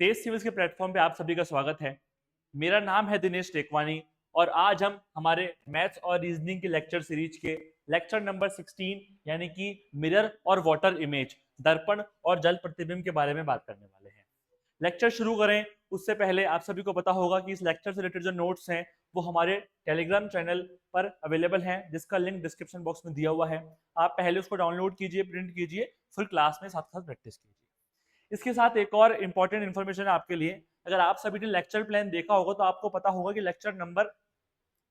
तेज civils के platform पे आप सभी का स्वागत है। मेरा नाम है दिनेश टेकवानी और आज हम हमारे मैथ्स और रीजनिंग की लेक्चर सीरीज के लेक्चर नंबर 16 यानी कि मिरर और वाटर इमेज, दर्पण और जल प्रतिबिंब के बारे में बात करने वाले हैं। लेक्चर शुरू करें उससे पहले आप सभी को पता होगा कि इस लेक्चर से रिलेटेड जो नोट्स हैं वो हमारे टेलीग्राम चैनल पर अवेलेबल हैं, जिसका लिंक डिस्क्रिप्शन बॉक्स में दिया हुआ है। आप पहले उसको डाउनलोड कीजिए, प्रिंट कीजिए, फिर क्लास में साथ साथ प्रैक्टिस कीजिए। इसके साथ एक और इंपॉर्टेंट इन्फॉर्मेशन है आपके लिए। अगर आप सभी ने लेक्चर प्लान देखा होगा तो आपको पता होगा कि लेक्चर नंबर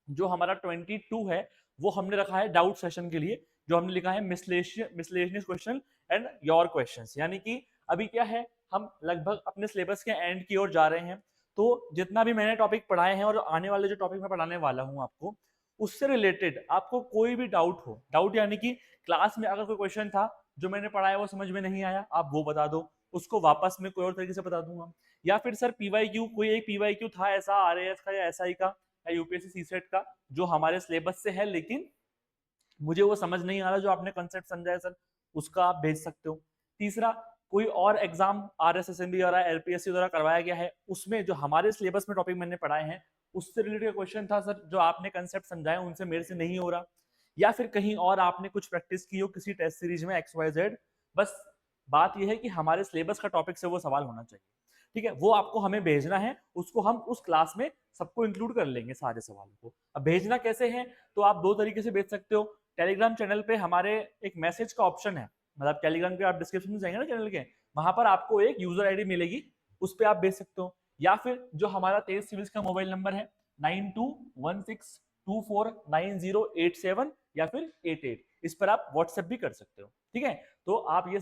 जो हमारा 22 है वो हमने रखा है डाउट सेशन के लिए, जो हमने लिखा है miscellaneous question and your questions. यानी कि अभी क्या है, हम लगभग अपने सिलेबस के एंड की ओर जा रहे हैं। तो जितना भी मैंने टॉपिक पढ़ाए हैं और आने वाले जो टॉपिक मैं पढ़ाने वाला हूं आपको, उससे रिलेटेड आपको कोई भी डाउट हो, डाउट यानी कि क्लास में अगर कोई क्वेश्चन था जो मैंने पढ़ाया वो समझ में नहीं आया, आप वो बता दो, उसको वापस में कोई और तरीके से बता दूंगा। या फिर सर पीवाईक्यू, कोई एक पीवाईक्यू था ऐसा आरएएस का या एसआई का या यूपीएससी सीसेट का जो हमारे सिलेबस से है लेकिन मुझे वो समझ नहीं आ रहा, जो आपने कंसेप्ट समझा है सर, उसका आप भेज सकते हो। तीसरा, कोई और एग्जाम आरएसएसएमबी द्वारा एलपीएससी द्वारा करवाया गया है, उसमें जो हमारे सिलेबस में टॉपिक मैंने पढ़ाए हैं उससे रिलेटेड क्वेश्चन था सर, जो आपने कंसेप्ट समझाए उनसे मेरे से नहीं हो रहा, या फिर कहीं और आपने कुछ प्रैक्टिस की हो किसी टेस्ट सीरीज में XYZ, बस बात यह है कि हमारे सिलेबस का टॉपिक से वो सवाल होना चाहिए। ठीक है, वो आपको हमें भेजना है, उसको हम उस क्लास में सबको इंक्लूड कर लेंगे सारे सवालों को। अब भेजना कैसे है, तो आप दो तरीके से भेज सकते हो। टेलीग्राम चैनल पे हमारे एक मैसेज का ऑप्शन है, मतलब टेलीग्राम के आप डिस्क्रिप्शन में जाएंगे ना चैनल के, वहां पर आपको एक यूजर आईडी मिलेगी, उस पर आप भेज सकते हो। या फिर जो हमारा तेज सिविल्स का मोबाइल नंबर है 9216249087 या फिर 88, इस पर आप व्हाट्सएप भी कर सकते हो। ठीक है, तो आप ये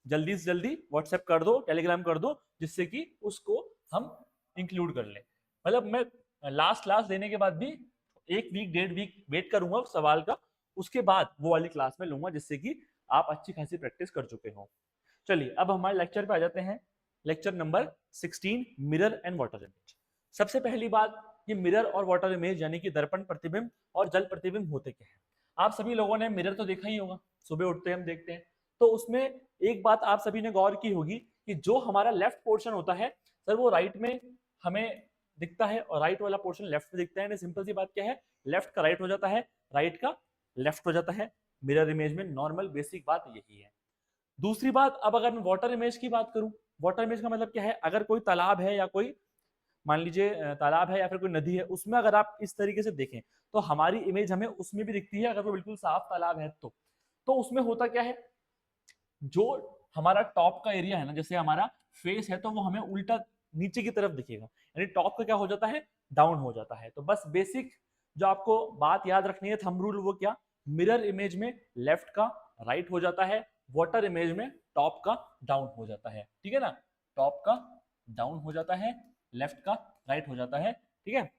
जल्दी से जल्दी व्हाट्सएप कर दो, टेलीग्राम कर दो, जिससे कि उसको हम इंक्लूड कर लें। मतलब मैं लास्ट क्लास देने के बाद भी 1 वीक 1.5 वीक वेट करूंगा सवाल का, उसके बाद वो वाली क्लास में लूंगा, जिससे कि आप अच्छी खासी प्रैक्टिस कर चुके हो। चलिए अब हमारे लेक्चर पे आ जाते हैं। Lecture number 16, mirror and water image. सबसे पहली बात, ये मिरर और वाटर इमेज यानी कि दर्पण प्रतिबिंब और जल प्रतिबिंब होते क्या हैं। आप सभी लोगों ने मिरर तो देखा ही होगा, सुबह उठते हम देखते हैं, तो उसमें एक बात आप सभी ने गौर की होगी कि जो हमारा लेफ्ट पोर्शन होता है सर, वो राइट में हमें दिखता है और राइट वाला पोर्शन लेफ्ट में दिखता है। सिंपल सी बात क्या है, लेफ्ट का राइट हो जाता है, राइट का लेफ्ट हो जाता है। मिरर इमेज में नॉर्मल बेसिक बात यही है। दूसरी बात, अब अगर मैं वाटर इमेज की बात करूं, वाटर इमेज का मतलब क्या है, अगर कोई तालाब है या कोई मान लीजिए तालाब है या फिर कोई नदी है, उसमें अगर आप इस तरीके से देखें तो हमारी इमेज हमें उसमें भी दिखती है, अगर वो बिल्कुल साफ तालाब है तो उसमें होता क्या है, जो हमारा टॉप का एरिया है ना, जैसे हमारा फेस है तो वो हमें उल्टा नीचे की तरफ दिखेगा, यानी टॉप का क्या हो जाता है, डाउन हो जाता है। तो बस बेसिक जो आपको बात याद रखनी है, थंब रूल, वो क्या, मिरर इमेज में लेफ्ट का राइट हो जाता है, वाटर इमेज में टॉप का डाउन हो जाता है। ठीक है ना, टॉप का डाउन हो जाता है, लेफ्ट का राइट हो जाता है। ठीक है,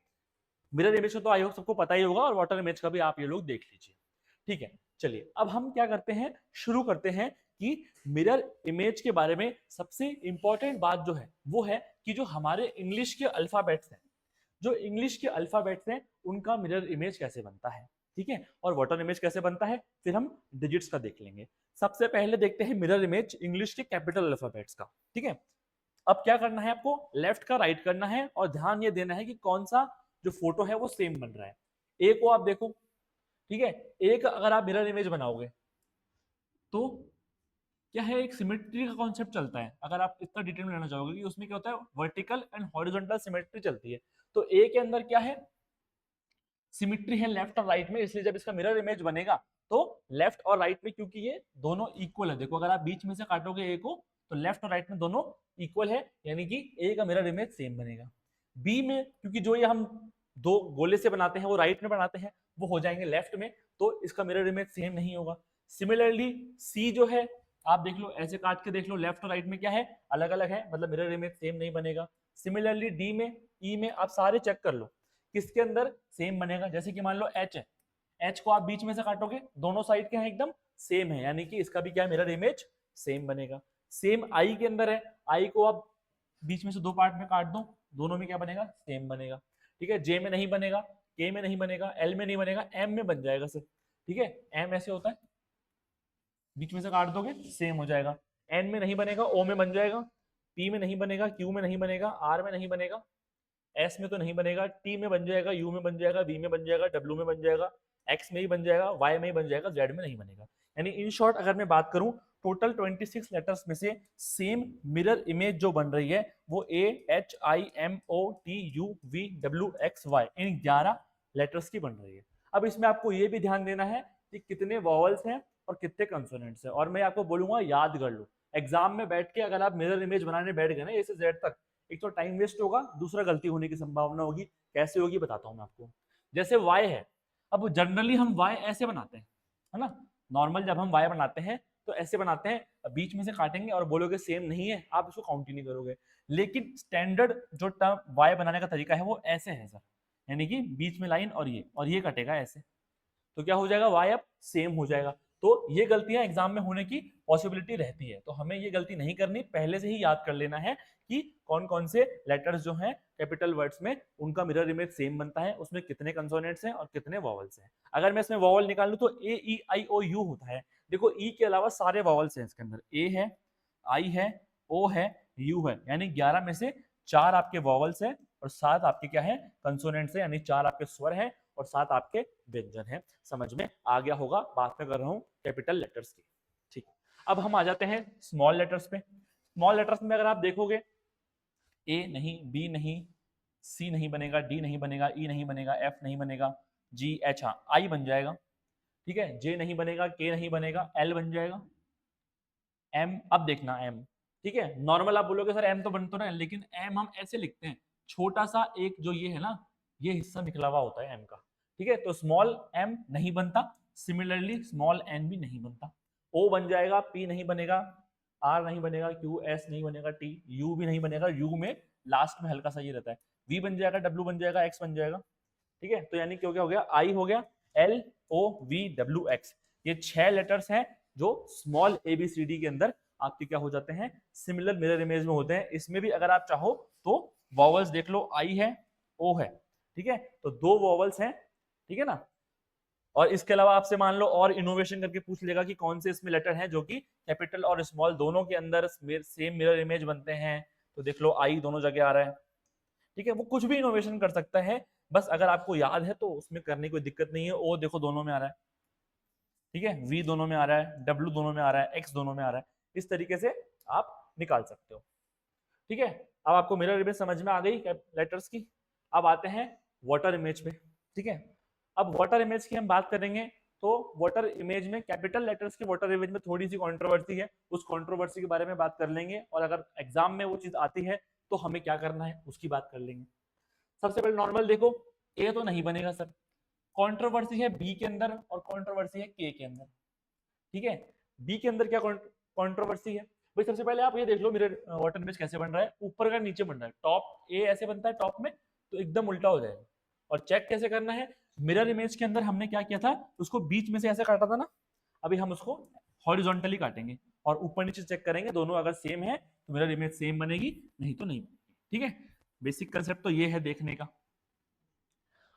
मिरर इमेज का तो आई होप सबको पता ही होगा, और वाटर इमेज का भी आप ये लोग देख लीजिए। ठीक है, चलिए अब हम क्या करते हैं, शुरू करते हैं कि मिरर इमेज के बारे में सबसे इंपॉर्टेंट बात जो है वो है कि जो हमारे इंग्लिश के अल्फाबेट्स हैं, जो इंग्लिश के अल्फाबेट्स हैं उनका मिरर इमेज कैसे बनता है। ठीक है, और वाटर इमेज कैसे बनता है फिर हम डिजिट्स का देख लेंगे। सबसे पहले देखते हैं मिरर इमेज इंग्लिश के कैपिटल अल्फाबेट्स का। ठीक है, अब क्या करना है, आपको लेफ्ट का राइट करना है और ध्यान ये देना है कि कौन सा जो फोटो है वो सेम बन रहा है। ए को आप देखो, ठीक है, एक अगर आप मिरर इमेज बनाओगे तो क्या है, एक सिमेट्री का कॉन्सेप्ट चलता है। अगर आप इतना डिटेल में लेना चाहोगे कि उसमें क्या होता है, वर्टिकल एंड हॉरिजॉन्टल सिमेट्री चलती है। तो ए के अंदर क्या है, सिमेट्री है लेफ्ट और राइट में, इसलिए जब इसका मिरर इमेज बनेगा तो लेफ्ट और राइट में, क्योंकि ये दोनों इक्वल है, देखो अगर आप बीच में से काटोगे ए को तो लेफ्ट और राइट में दोनों इक्वल है, यानी कि ए का मिरर इमेज सेम बनेगा। बी में क्योंकि जो ये हम दो गोले से बनाते हैं वो राइट में बनाते हैं, वो हो जाएंगे लेफ्ट में, तो इसका मिरर इमेज सेम नहीं होगा। सिमिलरली सी जो है, आप देख लो ऐसे काट के देख लो, लेफ्ट और राइट में क्या है, अलग अलग है, मतलब मिरर इमेज सेम नहीं बनेगा। सिमिलरली डी में, ई में, आप सारे चेक कर लो किसके अंदर सेम बनेगा। जैसे कि मान लो एच है, एच को आप बीच में से काटोगे, दोनों साइड के हैं एकदम सेम है, यानी कि इसका भी क्या मिरर इमेज सेम बनेगा। सेम आई के अंदर है, आई को आप बीच में से दो पार्ट में काट दो, दोनों में क्या बनेगा, सेम बनेगा। ठीक है, जे में नहीं बनेगा, के में नहीं बनेगा, एल में नहीं बनेगा, एम में बन जाएगा सर। ठीक है, एम ऐसे होता है, बीच में से काट दोगे सेम हो जाएगा। एन में नहीं बनेगा, ओ में बन जाएगा, P में नहीं बनेगा, Q में नहीं बनेगा, R में नहीं बनेगा, S में तो नहीं बनेगा, T में बन जाएगा, U में बन जाएगा, V में बन जाएगा, W में बन जाएगा, X में ही बन जाएगा, Y में ही बन जाएगा, Z में नहीं बनेगा। यानी इन शॉर्ट अगर मैं बात करूं टोटल 26 लेटर्स में से सेम मिरर इमेज जो बन रही है वो AHIMOTUVWXY इन 11 लेटर्स की बन रही है। अब इसमें आपको ये भी ध्यान देना है कि कितने वॉवल्स हैं और कितने कंसोनेंट्स हैं, और मैं आपको बोलूंगा याद कर लो। एग्जाम में बैठ के अगर आप मिरर इमेज बनाने बैठ गए ना ए से जेड तक, एक तो टाइम वेस्ट होगा, दूसरा गलती होने की संभावना होगी। कैसे होगी बताता हूं मैं आपको। जैसे y है, अब जनरली हम y ऐसे बनाते हैं, है ना। नॉर्मल जब हम y बनाते हैं तो ऐसे बनाते हैं, बीच में से काटेंगे और बोलोगे सेम नहीं है, आप इसको काउंट ही नहीं करोगे। लेकिन स्टैंडर्ड जो टर्म y बनाने का तरीका है वो ऐसे है सर, यानी कि बीच में लाइन और ये कटेगा ऐसे, तो क्या हो जाएगा y अब सेम हो जाएगा। तो ये गलतियां एग्जाम में होने की पॉसिबिलिटी रहती है, तो हमें ये गलती नहीं करनी, पहले से ही याद कर लेना है कि कौन कौन से लेटर्स जो हैं कैपिटल वर्ड्स में उनका मिरर इमेज सेम बनता है, उसमें कितने कंसोनेंट्स हैं और कितने वॉवल्स हैं। अगर मैं इसमें वॉवल निकाल लूं तो ए ई आई ओ यू होता है। देखो ई के अलावा सारे वॉवल्स हैं इसके अंदर, ए है, आई है, ओ है, यू है, यानी 11 में से 4 आपके वॉवल्स हैं और 7 आपके क्या है कंसोनेंट्स हैं, यानी 4 आपके स्वर हैं और 7 आपके व्यंजन हैं। समझ में आ गया होगा, बात मैं कर रहा हूं कैपिटल लेटर्स की। ठीक, अब हम आ जाते हैं स्मॉल लेटर्स पे। स्मॉल लेटर्स में अगर आप देखोगे ए नहीं, बी नहीं, सी नहीं बनेगा, डी नहीं बनेगा, ई नहीं बनेगा, एफ नहीं बनेगा, जी एच, हाँ आई बन जाएगा, ठीक है, जे नहीं बनेगा, के नहीं बनेगा, एल बन जाएगा, एम, अब देखना एम, ठीक है। नॉर्मल आप बोलोगे सर एम तो बन तो ना, लेकिन एम हम ऐसे लिखते हैं, छोटा सा एक जो ये है ना, ये हिस्सा निकला हुआ होता है एम का, ठीक है। तो स्मॉल एम नहीं बनता, सिमिलरली स्मॉल एन भी नहीं बनता। ओ बन जाएगा, पी नहीं बनेगा, आर नहीं बनेगा, क्यू एस नहीं बनेगा, टी यू भी नहीं बनेगा, यू में लास्ट में हल्का सा ये रहता है, वी बन जाएगा, डब्ल्यू बन जाएगा, एक्स बन जाएगा, ठीक है। तो यानी क्या हो गया, आई हो गया, L O V W X, ये 6 लेटर्स हैं जो स्मॉल एबीसीडी के अंदर आपके क्या हो जाते हैं, सिमिलर मिरर इमेज में होते हैं। इसमें भी अगर आप चाहो तो वॉवल्स देख लो, आई है, ओ है, ठीक है, तो 2 वॉवल्स हैं, ठीक है ना। और इसके अलावा आपसे मान लो और इनोवेशन करके पूछ लेगा कि कौन से इसमें लेटर हैं जो कि कैपिटल और स्मॉल दोनों के अंदर सेम मिरर इमेज बनते हैं, तो देख लो आई दोनों जगह आ रहा है, ठीक है। वो कुछ भी इनोवेशन कर सकता है, बस अगर आपको याद है तो उसमें करने की कोई दिक्कत नहीं है। ओ देखो दोनों में आ रहा है, ठीक है, वी दोनों में आ रहा है, डब्ल्यू दोनों में आ रहा है, एक्स दोनों में आ रहा है, इस तरीके से आप निकाल सकते हो, ठीक है। अब आपको मिरर इमेज समझ में आ गई लेटर्स की। अब आते हैं वाटर इमेज पे, ठीक है। अब वाटर इमेज की हम बात करेंगे तो वाटर इमेज में कैपिटल लेटर्स की वाटर इमेज में थोड़ी सी कंट्रोवर्सी है, उस कंट्रोवर्सी के बारे में बात कर लेंगे, और अगर एग्जाम में वो चीज आती है तो हमें क्या करना है उसकी बात कर लेंगे। सबसे पहले नॉर्मल देखो, ए तो नहीं बनेगा सर, कंट्रोवर्सी है बी के अंदर और कंट्रोवर्सी है के के अंदर, ठीक है। बी के अंदर क्या कंट्रोवर्सी है भाई, सबसे पहले आप ये देख लो मिरर वाटर इमेज कैसे बन रहा है, ऊपर का नीचे बन रहा है, टॉप ए ऐसे बनता है टॉप में, तो एकदम उल्टा हो जाएगा। और चेक कैसे करना है, मिरर इमेज के अंदर हमने क्या किया था, उसको बीच में से ऐसे काटा था ना, अभी हम उसको हॉरिजॉन्टली काटेंगे और ऊपर नीचे चेक करेंगे, दोनों अगर सेम है तो मिरर इमेज सेम बनेगी, नहीं तो नहीं बनेगी, ठीक है। बेसिक कंसेप्ट तो ये है देखने का।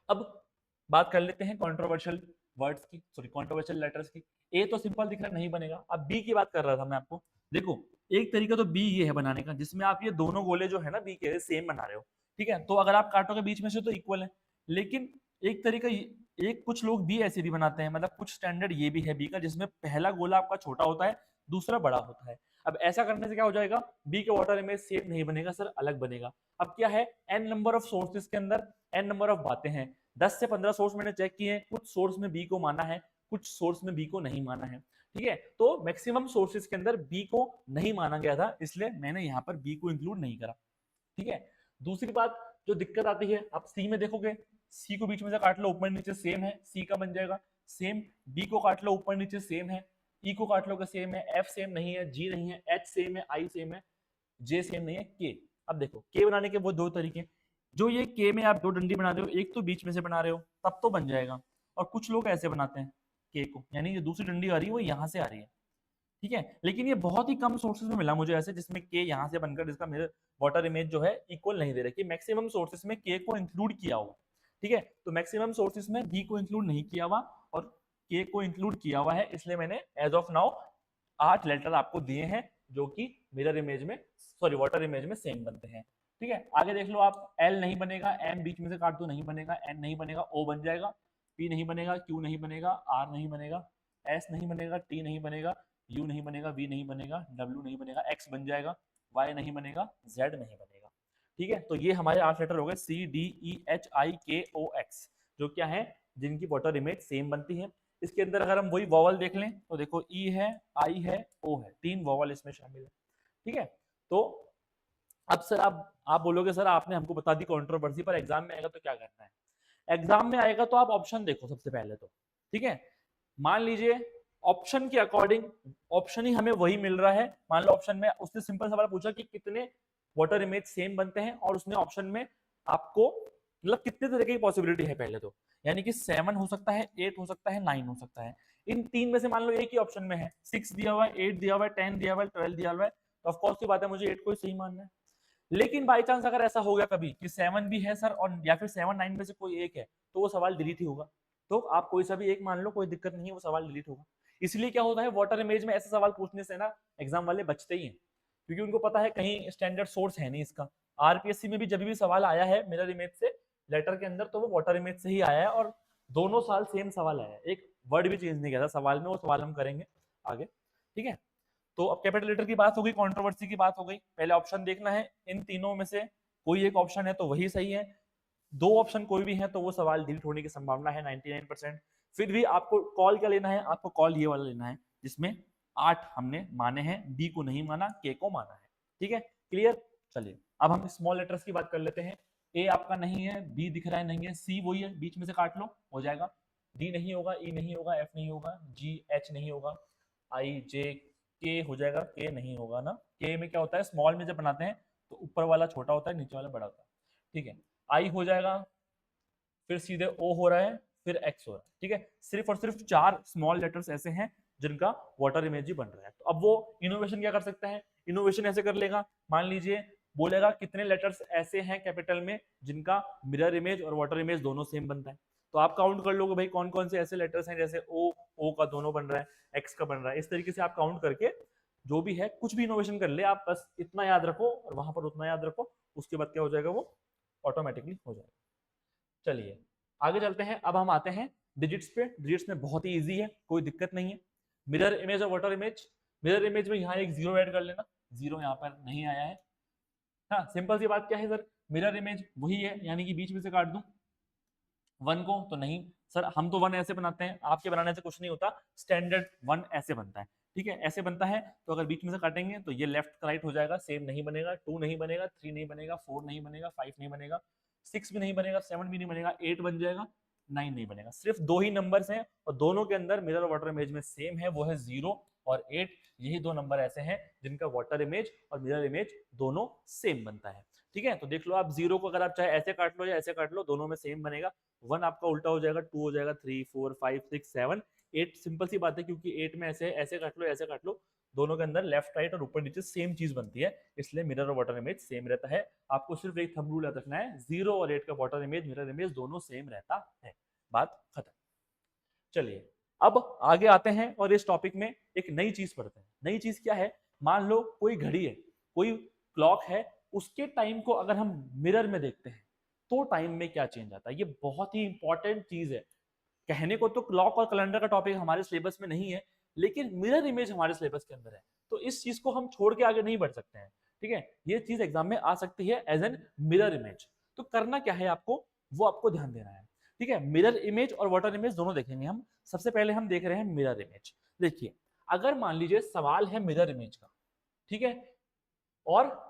अब बात कर लेते हैं कंट्रोवर्शियल वर्ड्स की, सॉरी कंट्रोवर्शियल लेटर्स की। ए तो सिंपल दिख रहा है नहीं बनेगा, अब बी की बात कर रहा था मैं आपको। देखो एक तरीका तो बी ये है बनाने का, जिसमें आप ये दोनों गोले जो है ना बी के सेम बना रहे हो, ठीक है, तो अगर आप काटोगे बीच में से तो इक्वल है। लेकिन एक तरीका एक कुछ लोग बी ऐसे भी बनाते हैं, मतलब कुछ स्टैंडर्ड ये भी है बी का, जिसमें पहला गोला आपका छोटा होता है, दूसरा बड़ा होता है। अब ऐसा करने से क्या हो जाएगा, बी के वाटर इमेज सेम नहीं बनेगा सर, अलग बनेगा। अब क्या है, एन नंबर ऑफ सोर्सेज के अंदर एन नंबर ऑफ बातें हैं, 10 से 15 सोर्स मैंने चेक किए हैं, कुछ सोर्स में बी को माना है, कुछ सोर्स में बी को नहीं माना है, ठीक है। तो मैक्सिमम सोर्सेज के अंदर बी को नहीं माना गया था, इसलिए मैंने यहाँ पर बी को इंक्लूड नहीं करा, ठीक है। दूसरी बात जो दिक्कत आती है, आप सी में देखोगे, सी को बीच में से काट लो, ऊपर नीचे सेम है, सी का बन जाएगा सेम, बी को काट लो ऊपर नीचे सेम है, ई को काट लो सेम है, एफ सेम नहीं है, जी नहीं है, एच सेम है, आई सेम है, जे सेम नहीं है, के। अब देखो के बनाने के वो 2 तरीके, जो ये के में आप 2 डंडी बना रहे हो, एक तो बीच में से बना रहे हो तब तो बन जाएगा, और कुछ लोग ऐसे बनाते हैं के को, यानी ये दूसरी डंडी आ रही है वो यहाँ से आ रही है, ठीक है। लेकिन ये बहुत ही कम सोर्सेज में मिला मुझे ऐसे, जिसमें के यहाँ से बनकर जिसका मेरे वाटर इमेज जो है इक्वल नहीं दे रहा, कि मैक्सिमम सोर्सेज में के को इंक्लूड किया हुआ, ठीक है। तो मैक्सिमम सोर्सेज में बी को इंक्लूड नहीं किया हुआ और के को इंक्लूड किया हुआ है, इसलिए मैंने एज ऑफ नाउ 8 लेटर आपको दिए हैं जो कि मिरर इमेज में, सॉरी वाटर इमेज में सेम बनते हैं। ठीक है, आगे देख लो आप, एल नहीं बनेगा, एम बीच में से काट दो नहीं बनेगा, एन नहीं बनेगा, ओ बन जाएगा, पी नहीं बनेगा, क्यू नहीं बनेगा, आर नहीं बनेगा, एस नहीं बनेगा, टी नहीं बनेगा, यू नहीं बनेगा, वी नहीं बनेगा, डब्ल्यू नहीं बनेगा, एक्स बन जाएगा, वाई नहीं बनेगा, जेड नहीं बनेगा। ठीक है, तो ये हमारे 8 लेटर हो गए, C D E H I के ओ एक्स, जो क्या है, जिनकी वाटर इमेज सेम बनती है। इसके अंदर अगर हम वही वॉवल देख लें तो देखो ई है, आई है, ओ है, 3 वॉवल इसमें शामिल है। ठीक है, तो अब सर आप बोलोगे सर आपने हमको बता दी कंट्रोवर्सी, पर एग्जाम में आएगा तो क्या करना है? एग्जाम में आएगा तो आप ऑप्शन देखो सबसे पहले तो। ठीक है, मान लीजिए ऑप्शन के अकॉर्डिंग ऑप्शन ही हमें वही मिल रहा है। मान लो ऑप्शन में उसने सिंपल सवाल पूछा कि कितने वाटर इमेज सेम बनते हैं, और उसने ऑप्शन में आपको मतलब कितने तरीके की पॉसिबिलिटी है पहले तो, यानी कि 7 हो सकता है, 8 हो सकता है, 9 हो सकता है। इन 3 में से मान लो एक ही ऑप्शन में है, 6 दिया हुआ है, 8 दिया हुआ है, 10 दिया हुआ है, 12 दिया हुआ है, तो ऑफ कोर्स की बात है मुझे 8 को ही सही मानना है। लेकिन बाई चांस अगर ऐसा हो गया कभी कि 7 भी है सर, और या फिर 7 9 में से कोई एक है, तो वो सवाल डिलीट ही होगा। तो आप कोई सा भी एक मान लो, कोई दिक्कत नहीं है, वो सवाल डिलीट होगा। इसलिए क्या होता है, वाटर इमेज में ऐसे सवाल पूछने से ना एग्जाम वाले बचते ही हैं, क्योंकि उनको पता है कहीं स्टैंडर्ड सोर्स है नहीं इसका। आरपीएससी में भी जब भी सवाल आया है मिरर इमेज से लेटर के अंदर, तो वो वाटर इमेज से ही आया है, और दोनों साल सेम सवाल आया है, एक वर्ड भी चेंज नहीं किया था सवाल में। वो सवाल हम करेंगे आगे। ठीक है, तो अब कैपिटल लेटर की बात हो गई, कंट्रोवर्सी की बात हो गई। पहले ऑप्शन देखना है, इन तीनों में से कोई एक ऑप्शन है तो वही सही है, 2 ऑप्शन कोई भी है तो वो सवाल डिलीट होने की संभावना है 99%। फिर भी आपको कॉल क्या लेना है, आपको कॉल ये वाला लेना है जिसमें 8 हमने माने हैं, बी को नहीं माना, के को माना है। ठीक है, क्लियर? चलिए अब हम स्मॉल लेटर्स की बात कर लेते हैं। ए आपका नहीं है, बी दिख रहा है नहीं है, सी वही है, बीच में से काट लो हो जाएगा, डी नहीं होगा, ई नहीं होगा, एफ नहीं होगा, जी एच नहीं होगा, आई जे के हो जाएगा, के नहीं होगा ना। के में क्या होता है, स्मॉल में जब बनाते हैं तो ऊपर वाला छोटा होता है, नीचे वाला बड़ा होता है। ठीक है, आई हो जाएगा, फिर सीधे ओ हो रहा है, फिर एक्स हो रहा है। ठीक है, सिर्फ और सिर्फ 4 स्मॉल लेटर्स ऐसे हैं जिनका वाटर इमेज ही बन रहा है। तो अब वो इनोवेशन क्या कर सकता है, इनोवेशन ऐसे कर लेगा, मान लीजिए बोलेगा कितने लेटर्स ऐसे हैं कैपिटल में जिनका मिरर इमेज और वाटर इमेज दोनों सेम बनता है। तो आप काउंट कर लोगे भाई कौन कौन से ऐसे लेटर्स हैं, जैसे ओ का दोनों बन रहा है, एक्स का बन रहा है। इस तरीके से आप काउंट करके जो भी है, कुछ भी इनोवेशन कर ले आप, बस इतना याद रखो और वहां पर उतना याद रखो, उसके बाद क्या हो जाएगा, वो ऑटोमेटिकली हो जाएगा। चलिए आगे चलते हैं, अब हम आते हैं डिजिट्स पे। डिजिट्स में बहुत ही इजी है, कोई दिक्कत नहीं है। मिरर इमेज और वाटर इमेज, मिरर इमेज में यहाँ एक 0 ऐड कर लेना, 0 यहाँ पर नहीं आया है। हाँ, सिंपल सी बात क्या है सर, मिरर इमेज वही है, यानी कि बीच में से काट दूं 1 को, तो नहीं सर, हम तो 1 ऐसे बनाते हैं, आपके बनाने से कुछ नहीं होता, स्टैंडर्ड 1 ऐसे बनता है। ठीक है, ऐसे बनता है, तो अगर बीच में से काटेंगे तो ये लेफ्ट का राइट हो जाएगा, सेम नहीं बनेगा, 2 नहीं बनेगा, 3 नहीं बनेगा, 4 नहीं बनेगा, 5 नहीं बनेगा, 6 भी नहीं बनेगा, 7 भी नहीं बनेगा, 8 बन जाएगा, 9 नहीं बनेगा। सिर्फ 2 ही नंबर्स हैं और दोनों के अंदर मिरर वाटर इमेज में सेम है, वो है 0 और 8। यही 2 नंबर ऐसे हैं जिनका वाटर इमेज और मिरर इमेज दोनों सेम बनता है। ठीक है, तो देख लो आप 0 को अगर आप चाहे ऐसे काट लो या ऐसे काट लो, दोनों में सेम बनेगा। 1 आपका उल्टा हो जाएगा, 2 हो जाएगा, 3 4 5 6 7 8। सिंपल सी बात है, क्योंकि 8 में ऐसे ऐसे काट लो ऐसे काट लो, दोनों के अंदर लेफ्ट राइट और ऊपर नीचे सेम चीज बनती है, इसलिए मिरर और वाटर इमेज सेम रहता है। आपको सिर्फ एक थंब रूल याद रखना है, 0 और 8 का वाटर इमेज मिरर इमेज दोनों सेम रहता है। बात खत्म। चलिए अब आगे आते हैं और इस टॉपिक में एक नई चीज पढ़ते हैं। नई चीज क्या है, मान लो कोई घड़ी है, कोई क्लॉक है, उसके टाइम को अगर हम मिरर में देखते हैं तो टाइम में क्या चेंज आता है। ये बहुत ही इंपॉर्टेंट चीज है। कहने को तो क्लॉक और कैलेंडर का टॉपिक हमारे सिलेबस में नहीं है, लेकिन मिरर इमेज हमारे सिलेबस के अंदर है, तो इस चीज को हम छोड़ के आगे नहीं बढ़ सकते हैं। ठीक है, ये चीज एग्जाम में आ सकती है एज एन मिरर इमेज। तो करना क्या है आपको, वो आपको ध्यान देना है। ठीक है, मिरर इमेज और वाटर इमेज दोनों देखेंगे हम। सबसे पहले हम देख रहे हैं मिरर इमेज। देखिए, अगर मान लीजिए सवाल है मिरर इमेज का, ठीक है, और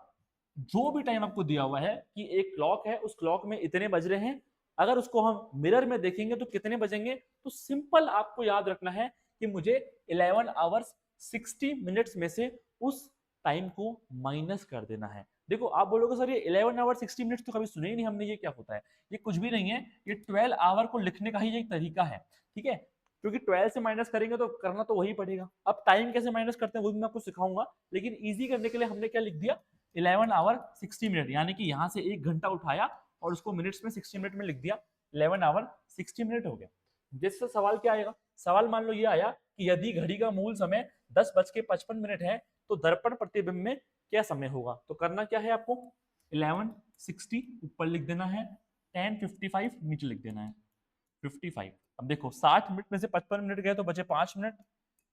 जो भी टाइम आपको दिया हुआ है कि एक क्लॉक है, उस क्लॉक में इतने बज रहे हैं, अगर उसको हम मिरर में देखेंगे तो कितने बजेंगे, तो सिंपल आपको याद रखना है कि मुझे 11 आवर्स 60 मिनट्स में से उस टाइम को माइनस कर देना है। देखो आप बोलोगे सर ये 11 आवर 60 मिनट्स तो कभी सुने ही नहीं हमने, ये क्या होता है? ये कुछ भी नहीं है, ये 12 आवर को लिखने का ही एक तरीका है। ठीक है, क्योंकि 12 से माइनस करेंगे तो करना तो वही पड़ेगा। अब टाइम कैसे माइनस करते हैं वो भी मैं आपको सिखाऊंगा, लेकिन इजी करने के लिए हमने क्या लिख दिया, 11 आवर 60 मिनट, यानी कि यहाँ से 1 घंटा उठाया और उसको मिनट्स में 60 मिनट में लिख दिया, 11 आवर 60 मिनट हो गया। जिससे सवाल क्या आएगा, सवाल मान लो ये आया कि यदि घड़ी का मूल समय 10:55 है, तो दर्पण प्रतिबिंब में क्या समय होगा। तो करना क्या है आपको, 1160 ऊपर लिख देना है, 1055 नीचे लिख देना है, 55। अब देखो 60 मिनट में से 55 मिनट गए तो बचे 5 मिनट,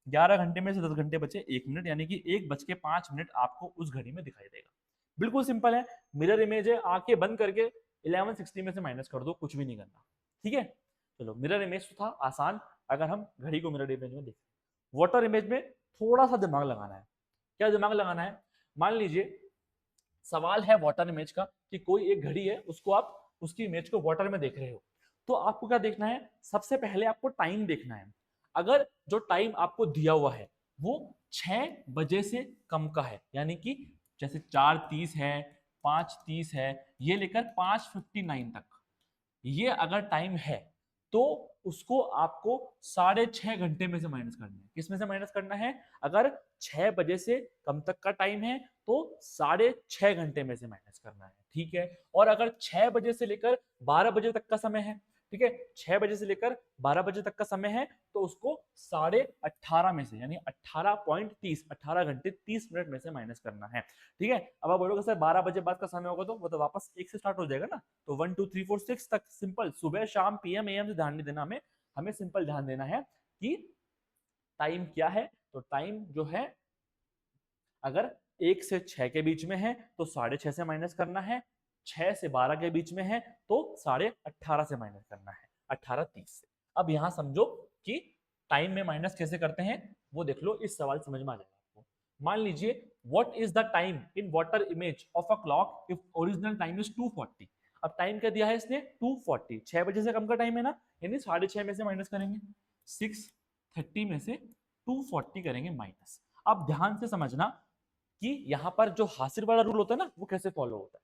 11 घंटे में से 10 घंटे बचे 1 मिनट, यानी कि 1:05 आपको उस घड़ी में दिखाई देगा। बिल्कुल सिंपल है, मिरर इमेज है, आंखें बंद करके 1160 में से माइनस कर दो, कुछ भी नहीं करना, ठीक है। चलो मिरर इमेज था आसान, अगर हम घड़ी को मिरर इमेज में देखें। वाटर इमेज में थोड़ा सा दिमाग लगाना है। क्या दिमाग लगाना है, मान लीजिए सवाल है वाटर इमेज का कि कोई एक घड़ी है, उसको आप उसकी इमेज को वाटर में देख रहे हो, तो आपको क्या देखना है, सबसे पहले आपको टाइम देखना है। अगर जो टाइम आपको दिया हुआ है वो 6 बजे से कम का है, यानी कि जैसे 4:30 है, 5:30 है, ये लेकर 5:59 तक, ये अगर टाइम है तो उसको आपको 6.5 घंटे में से माइनस करना है। किस में से माइनस करना है, अगर 6 बजे से कम तक का टाइम है तो 6.5 घंटे में से माइनस करना है, ठीक है। और अगर 6 बजे से लेकर 12 बजे तक का समय है, ठीक है, 6 बजे से लेकर 12 बजे तक का समय है, तो उसको 18:30 में से, यानी 18.30, 18 घंटे 30 मिनट में से माइनस करना है, ठीक है। अब आप बोलोगे सर 12 बजे बाद का समय होगा तो वो तो वापस 1 से स्टार्ट हो जाएगा ना, तो 1 2 3 4 6 तक, सिंपल, सुबह शाम पीएम एएम से ध्यान नहीं देना, हमें हमें सिंपल ध्यान देना है कि टाइम क्या है। तो टाइम जो है अगर 1 से 6 के बीच में है तो 6:30 से माइनस करना है, 6 से 12 के बीच में है तो 18:30 से माइनस करना है, 18:30 से। अब यहां समझो कि टाइम में माइनस कैसे करते हैं, वो देख लो, इस सवाल समझ में आ जाएगा आपको। मान लीजिए what is the time in water image of a clock if original time is 2:40। अब टाइम क्या दिया है इसने, 2:40, 6 बजे से कम का टाइम है ना, यानी 6:30 में से माइनस करेंगे, 6:30 में से 2:40 करेंगे माइनस। अब ध्यान से समझना कि यहाँ पर जो हासिल वाला रूल होता है ना, वो कैसे फॉलो होता है।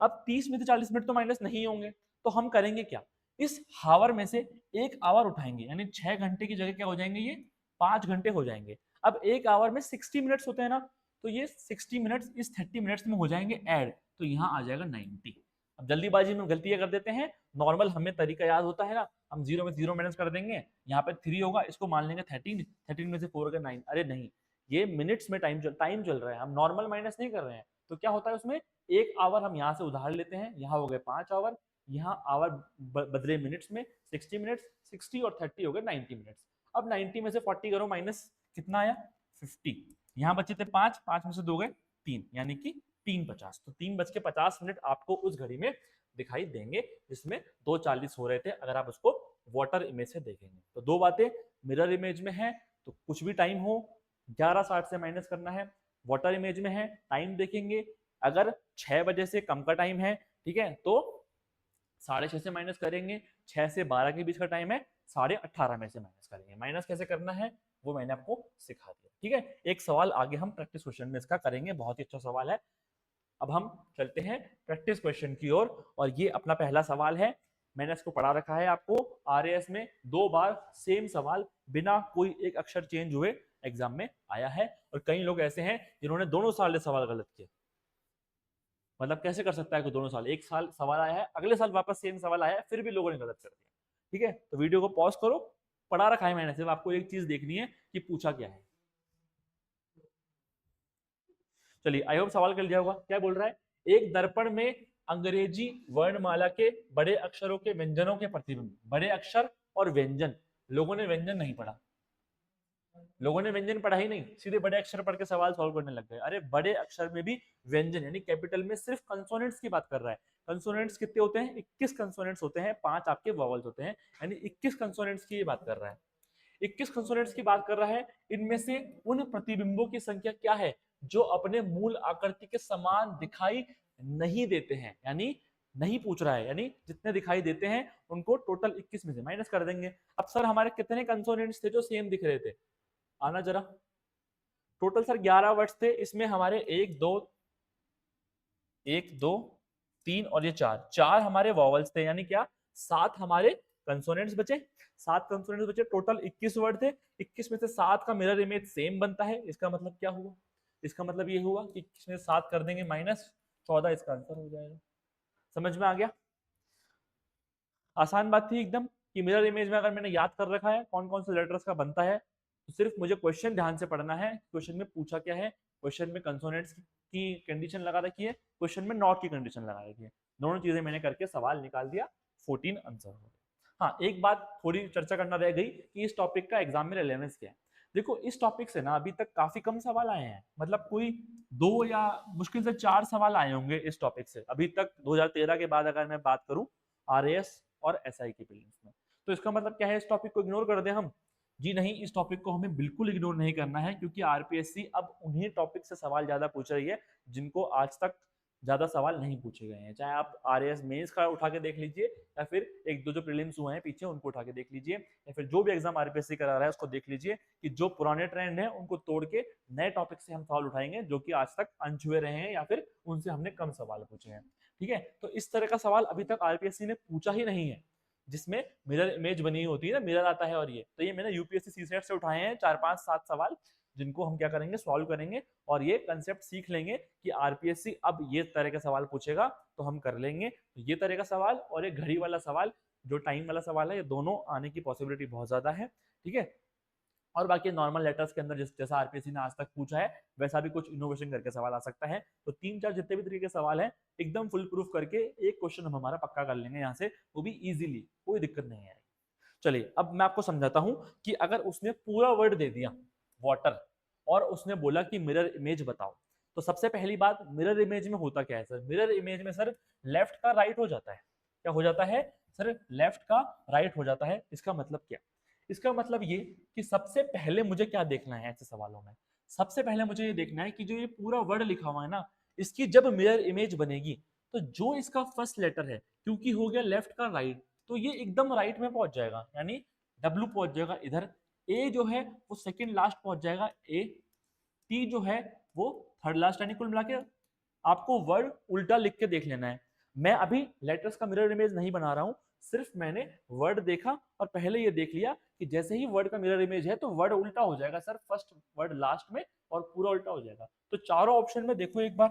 अब 30 में से 40 मिनट तो माइनस नहीं होंगे, तो हम करेंगे क्या, इस हावर में से 1 आवर उठाएंगे, यानी 6 घंटे की जगह क्या हो जाएंगे, ये 5 घंटे हो जाएंगे। अब 1 आवर में 60 मिनट्स होते हैं ना, तो ये 60 मिनट्स इस 30 मिनट्स में हो जाएंगे ऐड, तो यहाँ आ जाएगा 90। अब जल्दीबाजी में गलतियां कर देते हैं, नॉर्मल हमें तरीका याद होता है ना, हम 0 में 0 माइनस कर देंगे, यहाँ पे 3 होगा, इसको मान लेंगे 13, 13 में से 4 का 9, अरे नहीं, ये मिनट्स में टाइम चल रहा है, हम नॉर्मल माइनस नहीं कर रहे हैं। तो क्या होता है उसमें, 1 आवर हम यहाँ से उधार लेते हैं, यहाँ हो गए 5 आवर, यहाँ आवर बदले मिनट्स में, 60 मिनट्स, 60 और 30 हो गए 90 मिनट्स। अब 90 में से 40 करो माइनस, कितना आया 50, यहाँ बचे थे 5, 5 में से 2 गए 3, यानी कि 3:50, तो 3:50 आपको उस घड़ी में दिखाई देंगे, जिसमें 2:40 हो रहे थे अगर आप उसको वाटर इमेज से देखेंगे। तो दो बातें, मिरर इमेज में है तो कुछ भी टाइम हो 11:60 से माइनस करना है, वाटर इमेज में है टाइम देखेंगे, अगर 6 बजे से कम का टाइम है, ठीक है, तो 6:30 से माइनस करेंगे, 6 से 12 के बीच का टाइम है, 18:30 में से माइनस करेंगे। माइनस कैसे करना है वो मैंने आपको सिखा दिया, ठीक है। एक सवाल आगे हम प्रैक्टिस क्वेश्चन में इसका करेंगे, बहुत ही अच्छा सवाल है। अब हम चलते हैं प्रैक्टिस क्वेश्चन की ओर, और ये अपना पहला सवाल है, मैंने इसको पढ़ा रखा है आपको, आरएएस में 2 बार सेम सवाल बिना कोई एक अक्षर चेंज हुए एग्जाम में आया है, और कई लोग ऐसे हैं जिन्होंने दोनों साल सवाल गलत किए। मतलब कैसे कर सकता है कि दोनों साल, एक साल सवाल आया है, अगले साल वापस सेम सवाल आया है, फिर भी लोगों ने गलत कर दिया, ठीक है। तो वीडियो को पॉज करो, पढ़ा रखा है मैंने, सिर्फ आपको एक चीज देखनी है कि पूछा क्या है। चलिए आई होप सवाल कर लिया होगा। क्या बोल रहा है, एक दर्पण में अंग्रेजी वर्णमाला के बड़े अक्षरों के व्यंजनों के प्रतिबिंब, बड़े अक्षर और व्यंजन, लोगों ने व्यंजन नहीं पढ़ा, लोगों ने व्यंजन पढ़ा ही नहीं, सीधे बड़े अक्षर पढ़ के सवाल सॉल्व करने लग गए। अरे बड़े अक्षर में भी व्यंजन, यानी कैपिटल में सिर्फ कंसोनेंट्स की बात कर रहा है। कंसोनेंट्स कितने होते हैं, 21 कंसोनेंट्स होते हैं, 5 आपके वॉवल्स होते हैं, यानी 21 कंसोनेंट्स की बात कर रहा है, 21 कंसोनेंट्स की बात कर रहा है। इनमें से उन प्रतिबिंबों की संख्या क्या है जो अपने मूल आकृति के समान दिखाई नहीं देते हैं, यानी नहीं पूछ रहा है, यानी जितने दिखाई देते हैं उनको टोटल 21 में से माइनस कर देंगे। अब सर हमारे कितने कंसोनेंट्स थे जो सेम दिख रहे थे, आना जरा, टोटल सर 11 वर्ड्स थे, इसमें हमारे 1 2 3 और ये 4 4 हमारे वॉवल्स थे, यानी क्या 7 हमारे कंसोनेंट्स बचे, 7 कंसोनेंट्स बचे, टोटल 21 वर्ड थे, 21 में से 7 का मिरर इमेज सेम बनता है। इसका मतलब क्या हुआ, इसका मतलब ये हुआ कि 21 में 7 कर देंगे माइनस, 14 इसका आंसर हो जाएगा। समझ में आ गया, आसान बात थी एकदम, कि मिरर इमेज में अगर मैंने याद कर रखा है कौन कौन से लेटर्स का बनता है, तो सिर्फ मुझे क्वेश्चन ध्यान से पढ़ना है, क्वेश्चन में पूछा क्या है, क्वेश्चन में कंसोनेंट्स की कंडीशन लगा रखी है, क्वेश्चन में नॉट की कंडीशन लगा रखी है। दोनों चीजें मैंने करके सवाल निकाल दिया, 14 आंसर हो गए। हाँ, एक बात थोड़ी चर्चा करना रह गई कि इस टॉपिक का एग्जाम में रेलेवेंस क्या है। देखो, इस टॉपिक से ना अभी तक काफी कम सवाल आए हैं, मतलब कोई 2 या मुश्किल से 4 सवाल आए होंगे इस टॉपिक से अभी तक 2013 के बाद, अगर मैं बात करूं आरएएस और एसआई की प्रीलिम्स में। तो इसका मतलब क्या है, इस टॉपिक को इग्नोर कर दें हम? जी नहीं, इस टॉपिक को हमें बिल्कुल इग्नोर नहीं करना है, क्योंकि आरपीएससी अब उन्हीं टॉपिक से सवाल ज्यादा पूछ रही है जिनको आज तक ज्यादा सवाल नहीं पूछे गए हैं। चाहे आप आरएएस मेंस का उठा के देख लीजिए, या फिर एक दो जो प्रीलिम्स हुए हैं पीछे उनको उठा के देख लीजिए, या फिर जो भी एग्जाम आरपीएससी करा रहा है उसको देख लीजिए कि जो पुराने ट्रेंड है उनको तोड़ के नए टॉपिक से हम सवाल उठाएंगे जो कि आज तक अनछुए रहे हैं, या फिर उनसे हमने कम सवाल पूछे हैं। ठीक है, तो इस तरह का सवाल अभी तक आरपीएससी ने पूछा ही नहीं है, जिसमें मिरर इमेज बनी होती है ना, मिरर आता है। और ये तो ये मैंने यूपीएससी सीसेट से उठाए हैं 4 5 7 सवाल, जिनको हम क्या करेंगे, सॉल्व करेंगे और ये कंसेप्ट सीख लेंगे कि आरपीएससी अब ये तरह का सवाल पूछेगा तो हम कर लेंगे। तो ये तरह का सवाल और एक घड़ी वाला सवाल, जो टाइम वाला सवाल है, ये दोनों आने की पॉसिबिलिटी बहुत ज्यादा है। ठीक है, और बाकी नॉर्मल लेटर्स के अंदर जैसा आरपीएससी ने आज तक पूछा है वैसा भी कुछ इनोवेशन करके सवाल आ सकता है। तो 3 4 जितने भी तरीके के सवाल हैं एकदम फुल प्रूफ करके एक क्वेश्चन हम हमारा पक्का कर लेंगे यहाँ से, वो भी इजीली, कोई दिक्कत नहीं आएगी। चलिए, अब मैं आपको समझाता हूँ कि अगर उसने पूरा वर्ड दे दिया वाटर और उसने बोला कि मिरर इमेज बताओ, तो सबसे पहली बात, मिरर इमेज में होता क्या है सर? मिरर इमेज में सर लेफ्ट का राइट हो जाता है। क्या हो जाता है सर? लेफ्ट का राइट हो जाता है। इसका मतलब क्या? इसका मतलब ये कि सबसे पहले मुझे क्या देखना है ऐसे सवालों में? सबसे पहले मुझे ये देखना है कि जो ये पूरा वर्ड लिखा हुआ है ना, इसकी जब मिरर इमेज बनेगी तो जो इसका फर्स्ट लेटर है, क्योंकि हो गया लेफ्ट का राइट, तो ये एकदम राइट में पहुंच जाएगा, यानी डब्ल्यू पहुंच जाएगा इधर, ए जो है वो सेकंड लास्ट पहुंच जाएगा ए, टी जो है वो थर्ड लास्ट, यानी कुल मिला के आपको वर्ड उल्टा लिख के देख लेना है। मैं अभी लेटर्स का मिरर इमेज नहीं बना रहा हूं, सिर्फ मैंने वर्ड देखा और पहले ये देख लिया कि जैसे ही वर्ड का मिरर इमेज है तो वर्ड उल्टा हो जाएगा सर, फर्स्ट वर्ड लास्ट में और पूरा उल्टा हो जाएगा। तो चारों ऑप्शन में देखो एक बार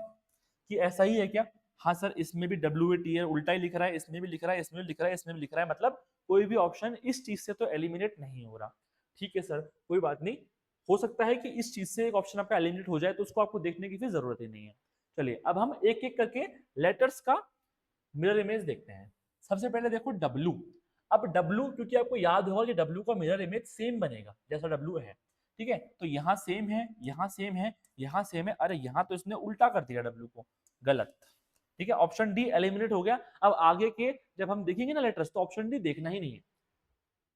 कि ऐसा ही है क्या? हाँ सर, इसमें भी डब्ल्यू ए टी है, उल्टा ही लिख रहा है, इसमें भी लिख रहा है, इसमें भी लिख रहा है, इसमें भी लिख रहा है, मतलब कोई भी ऑप्शन इस चीज से तो एलिमिनेट नहीं हो रहा। ठीक है सर, कोई बात नहीं, हो सकता है कि इस चीज से एक ऑप्शन आपका एलिमिनेट हो जाए, तो उसको आपको देखने की फिर जरूरत ही नहीं है। चलिए, अब हम एक एक करके लेटर्स का मिरर इमेज देखते हैं। सबसे पहले देखो डब्ल्यू। अब डब्ल्यू, क्योंकि आपको याद होगा कि डब्ल्यू का मिरर इमेज सेम बनेगा जैसा डब्ल्यू है। ठीक है, तो यहाँ सेम है, यहाँ सेम है, यहाँ सेम है, अरे यहाँ तो इसने उल्टा कर दिया डब्ल्यू को, गलत। ठीक है, ऑप्शन डी एलिमिनेट हो गया। अब आगे के जब हम देखेंगे ना लेटर्स, तो ऑप्शन डी देखना ही नहीं है।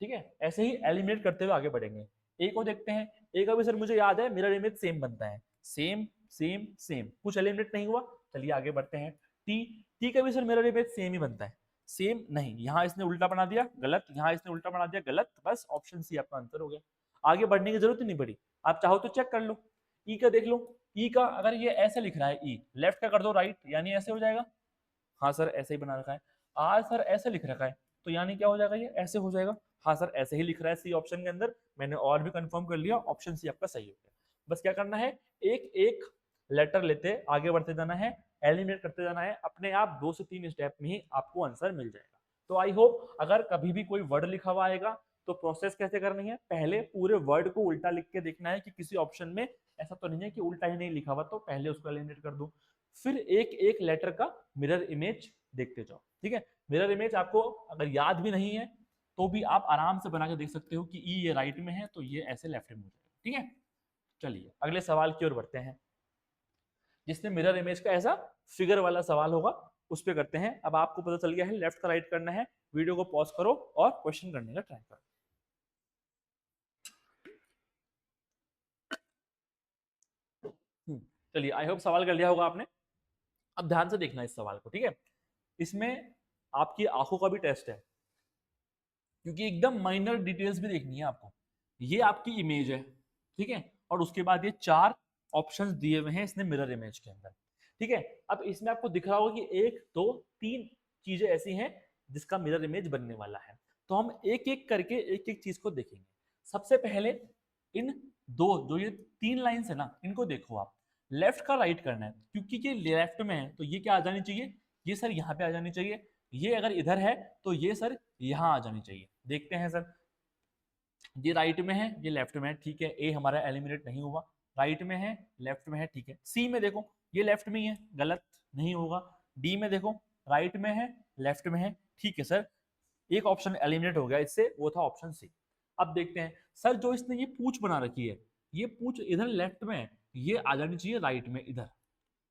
ठीक है, ऐसे ही एलिमिनेट करते हुए आगे बढ़ेंगे। ए को देखते हैं, ए का भी सर मुझे याद है मिरर इमेज सेम बनता है, सेम सेम सेम, कुछ एलिमिनेट नहीं हुआ। चलिए आगे बढ़ते हैं। टी, टी का भी सर मिरर इमेज सेम ही बनता है, सेम नहीं, यहाँ इसने उल्टा बना दिया, गलत, यहाँ इसने उल्टा बना दिया, गलत, बस ऑप्शन सी आपका आंसर हो गया। आगे बढ़ने की जरूरत ही नहीं पड़ी, आप चाहो तो चेक कर लो। ई का देख लो, ई का अगर ये ऐसे लिख रहा है, ई लेफ्ट का कर दो राइट, यानी ऐसे हो जाएगा। हाँ सर, ऐसे ही बना रखा है। आर सर ऐसे लिख रखा है, तो यानी क्या हो जाएगा, ये ऐसे हो जाएगा। हाँ सर, ऐसे ही लिख रहा है सी ऑप्शन के अंदर, मैंने और भी कंफर्म कर लिया, ऑप्शन सी आपका सही हो गया। बस क्या करना है, एक एक लेटर लेते आगे बढ़ते जाना है, एलिमिनेट करते जाना है, अपने आप 2 से 3 स्टेप में ही आपको आंसर मिल जाएगा। तो आई होप अगर कभी भी कोई वर्ड लिखा हुआ आएगा तो प्रोसेस कैसे करनी है, पहले पूरे वर्ड को उल्टा लिख के देखना है कि किसी ऑप्शन में ऐसा तो नहीं है कि उल्टा ही नहीं लिखा हुआ, तो पहले उसको एलिमिनेट कर दो। फिर एक एक लेटर का मिरर इमेज देखते जाओ। ठीक है, मिरर इमेज आपको अगर याद भी नहीं है तो भी आप आराम से बना के देख सकते हो कि ई ये राइट में है तो ये ऐसे लेफ्ट में हो जाएगा। ठीक है, चलिए अगले सवाल की ओर बढ़ते हैं, जिसमें मिरर इमेज का ऐसा फिगर वाला सवाल होगा, उस पर करते हैं। अब आपको पता चल गया है लेफ्ट का राइट करना है, वीडियो को पॉज करो और क्वेश्चन करने का ट्राई करो। चलिए, आई होप सवाल कर लिया होगा आपने। अब ध्यान से देखना इस सवाल को। ठीक है, इसमें आपकी आंखों का भी टेस्ट है, क्योंकि एकदम माइनर डिटेल्स भी देखनी है आपको। ये आपकी इमेज है, ठीक है, और उसके बाद ये 4 ऑप्शंस दिए हुए हैं इसने मिरर इमेज के अंदर। ठीक है, अब इसमें आपको दिख रहा होगा कि 1 2 3 चीजें ऐसी हैं जिसका मिरर इमेज बनने वाला है। तो हम एक एक करके एक एक चीज को देखेंगे। सबसे पहले इन दो जो ये 3 लाइंस है ना, इनको देखो आप। लेफ्ट का राइट करना है, क्योंकि ये लेफ्ट में है तो ये क्या आ जानी चाहिए, ये सर यहाँ पे आ जानी चाहिए। ये अगर इधर है तो ये सर यहाँ आ जानी चाहिए। देखते हैं सर, ये राइट में है, ये लेफ्ट में है, ठीक है, ए हमारा एलिमिनेट नहीं हुआ। राइट में है, लेफ्ट में है, ठीक है। सी में देखो ये लेफ्ट में ही है, गलत नहीं होगा। डी में देखो राइट में है, लेफ्ट में है, ठीक है सर। एक ऑप्शन एलिमिनेट हो गया इससे, वो था ऑप्शन सी। अब देखते हैं सर, जो इसने ये पूंछ बना रखी है, ये पूंछ इधर लेफ्ट में है, ये आ जानी चाहिए राइट में इधर।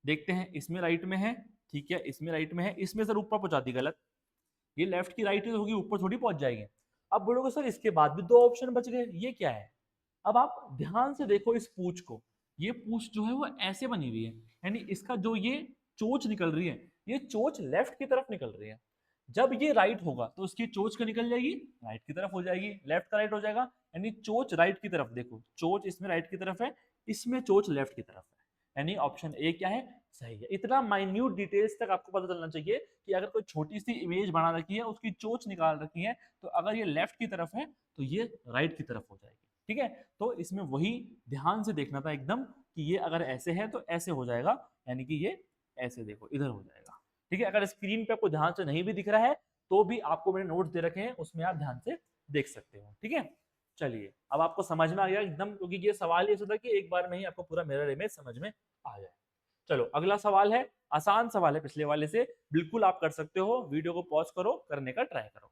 देखते हैं, इसमें राइट में है, ठीक है, इसमें राइट में है, इसमें सर ऊपर पहुंचा दी, गलत। ये लेफ्ट की राइट होगी, ऊपर थोड़ी पहुंच जाएगी। अब बोलोगे सर इसके बाद भी दो ऑप्शन बच गए, ये क्या है? अब आप ध्यान से देखो इस पूंछ को, ये पूंछ जो है वो ऐसे बनी हुई है, यानी इसका जो ये चोंच निकल रही है, ये चोंच लेफ्ट की तरफ निकल रही है। जब ये राइट होगा तो उसकी चोंच क्या निकल जाएगी? राइट की तरफ हो जाएगी, लेफ्ट का राइट हो जाएगा, यानी चोंच राइट की तरफ। देखो चोंच इसमें राइट की तरफ है, इसमें चोंच लेफ्ट की तरफ है, यानी ऑप्शन ए क्या है? सही है। इतना माइन्यूट डिटेल्स तक आपको पता चलना चाहिए कि अगर कोई छोटी सी इमेज बना रखी है, उसकी चोंच निकाल रखी है, तो अगर ये लेफ्ट की तरफ है तो ये राइट की तरफ हो जाएगी, ठीक है। तो इसमें वही ध्यान से देखना था एकदम, कि ये अगर ऐसे है तो ऐसे हो जाएगा, यानी कि ये ऐसे देखो इधर हो जाएगा, ठीक है। अगर स्क्रीन पे आपको ध्यान से नहीं भी दिख रहा है तो भी आपको मैंने नोट्स दे रखे हैं, उसमें आप ध्यान से देख सकते हो, ठीक है। चलिए अब आपको समझ में आ गया एकदम, क्योंकि ये सवाल ये था कि एक बार में ही आपको पूरा मिरर इमेज समझ में आ जाए। चलो अगला सवाल है, आसान सवाल है पिछले वाले से, बिल्कुल आप कर सकते हो। वीडियो को पॉज करो, करने का ट्राई करो।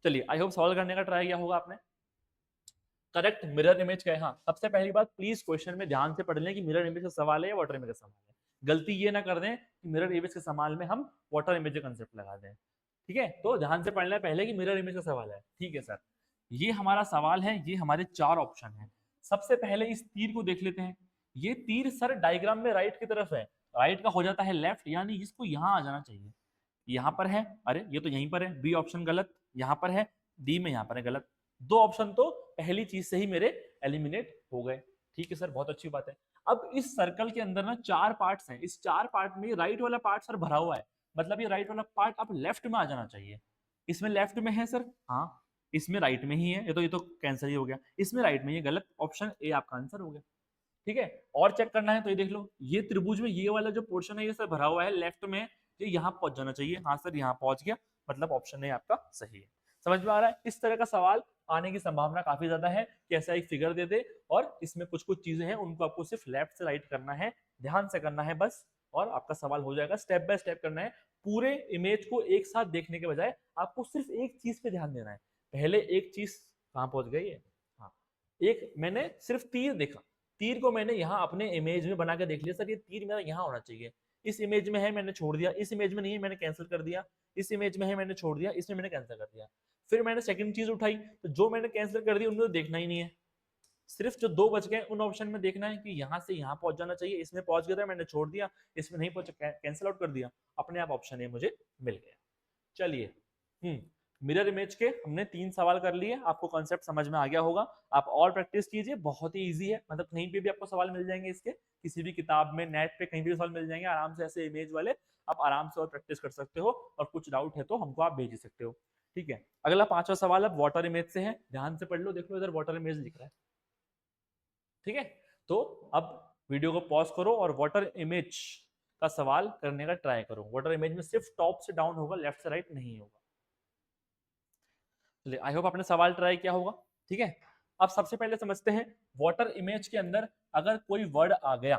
चलिए आई होप सवाल करने का ट्राई किया होगा आपने। करेक्ट मिरर इमेज क्या है? हाँ, सबसे पहली बात प्लीज क्वेश्चन में ध्यान से पढ़ लें कि मिरर इमेज का सवाल है या वाटर इमेज का सवाल है। गलती ये ना कर दें कि मिरर इमेज के सवाल में हम वाटर इमेज का कंसेप्ट लगा दें, ठीक है। तो ध्यान से पढ़ना है पहले कि मिरर इमेज का सवाल है, ठीक है सर। ये हमारा सवाल है, ये हमारे चार ऑप्शन है। सबसे पहले इस तीर को देख लेते हैं। ये तीर सर डायग्राम में राइट की तरफ है, राइट का हो जाता है लेफ्ट, यानी इसको यहाँ आ जाना चाहिए। यहाँ पर है, अरे ये तो यहीं पर है, बी ऑप्शन गलत। यहाँ पर है, डी में यहाँ पर है, गलत। दो ऑप्शन तो पहली चीज से ही मेरे एलिमिनेट हो गए, ठीक है सर, बहुत अच्छी बात है। अब इस सर्कल के अंदर ना चार पार्ट्स हैं, इस चार पार्ट में राइट वाला पार्ट सर भरा हुआ है, मतलब ये राइट वाला पार्ट अब लेफ्ट में आ जाना चाहिए। इसमें लेफ्ट में है सर, हाँ। इसमें राइट में ही है, ये तो कैंसिल ही हो गया। इसमें राइट में, ये गलत, ऑप्शन ए आपका आंसर हो गया, ठीक है। और चेक करना है तो ये देख लो, ये त्रिभुज में ये वाला जो पोर्शन है ये सर भरा हुआ है लेफ्ट में, ये यहाँ पहुंच जाना चाहिए। हाँ सर यहाँ पहुंच गया, मतलब ऑप्शन ए आपका सही है। समझ में आ रहा है? इस तरह का सवाल आने की संभावना काफी ज्यादा है कि ऐसा एक फिगर दे दे और इसमें कुछ कुछ चीजें हैं उनको आपको सिर्फ लेफ्ट से राइट करना है, ध्यान से करना है बस, और आपका सवाल हो जाएगा। स्टेप बाय स्टेप करना है, पूरे इमेज को एक साथ देखने के बजाय आपको सिर्फ एक चीज पे ध्यान देना है। पहले एक चीज कहाँ पहुंच गई है? हाँ, एक मैंने सिर्फ तीर देखा, तीर को मैंने यहाँ अपने इमेज में बना के देख लिया, सर ये तीर मेरा यहाँ होना चाहिए। इस इमेज में है मैंने छोड़ दिया, इस इमेज में नहीं है मैंने कैंसिल कर दिया, इस इमेज में है मैंने छोड़ दिया, इसमें मैंने कैंसिल कर दिया। फिर मैंने सेकंड चीज उठाई, तो जो मैंने कैंसिल कर दी उनमें तो देखना ही नहीं है, सिर्फ जो दो बच गए उन ऑप्शन में देखना है कि यहाँ से यहाँ पहुंच जाना चाहिए। इसमें पहुंच गया था मैंने छोड़ दिया, इसमें नहीं पहुंचा कैंसिल आउट कर दिया, अपने आप ऑप्शन ए मुझे मिल गया। चलिए, मिरर इमेज के हमने 3 सवाल कर लिए, आपको कॉन्सेप्ट समझ में आ गया होगा। आप और प्रैक्टिस कीजिए, बहुत ही इजी है, मतलब कहीं पे भी आपको सवाल मिल जाएंगे इसके, किसी भी किताब में, नेट पे कहीं भी सवाल मिल जाएंगे आराम से, ऐसे इमेज वाले आप आराम से और प्रैक्टिस कर सकते हो, और कुछ डाउट है तो हमको आप भेज सकते हो, ठीक है। अगला 5वां सवाल अब वाटर इमेज से है, ध्यान से पढ़ लो, देख लो इधर वाटर इमेज लिख रहा है, ठीक है। तो अब वीडियो को पॉज करो और वाटर इमेज का सवाल करने का ट्राई करो। वाटर इमेज में सिर्फ टॉप से डाउन होगा, लेफ्ट से राइट नहीं होगा। चलिए आई होप आपने सवाल ट्राई किया होगा, ठीक है। अब सबसे पहले समझते हैं वाटर इमेज के अंदर अगर कोई वर्ड आ गया